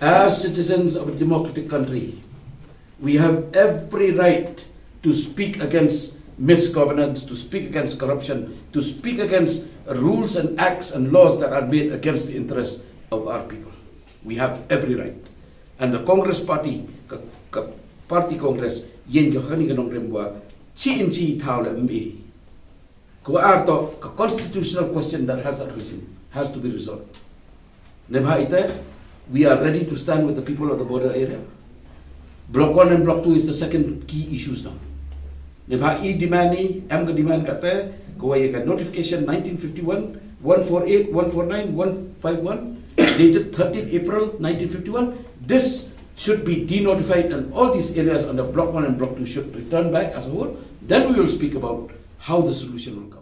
As citizens of a democratic country, we have every right to speak against misgovernance, to speak against corruption, to speak against rules and acts and laws that are made against the interests of our people. We have every right. And the Congress Party, Party Congress, Ieng chi in chi thao le mbe. A constitutional question that has arisen has to be resolved. Nebha ite, we are ready to stand with the people of the border area. Block 1 and Block 2 is the second key issues now. Nebha e demandi, amga demand kate, kawaya notification 1951, 148, 149, 151, dated 13th April 1951. This should be denotified and all these areas under Block 1 and Block 2 should return back as a whole. Then we will speak about how the solution will come.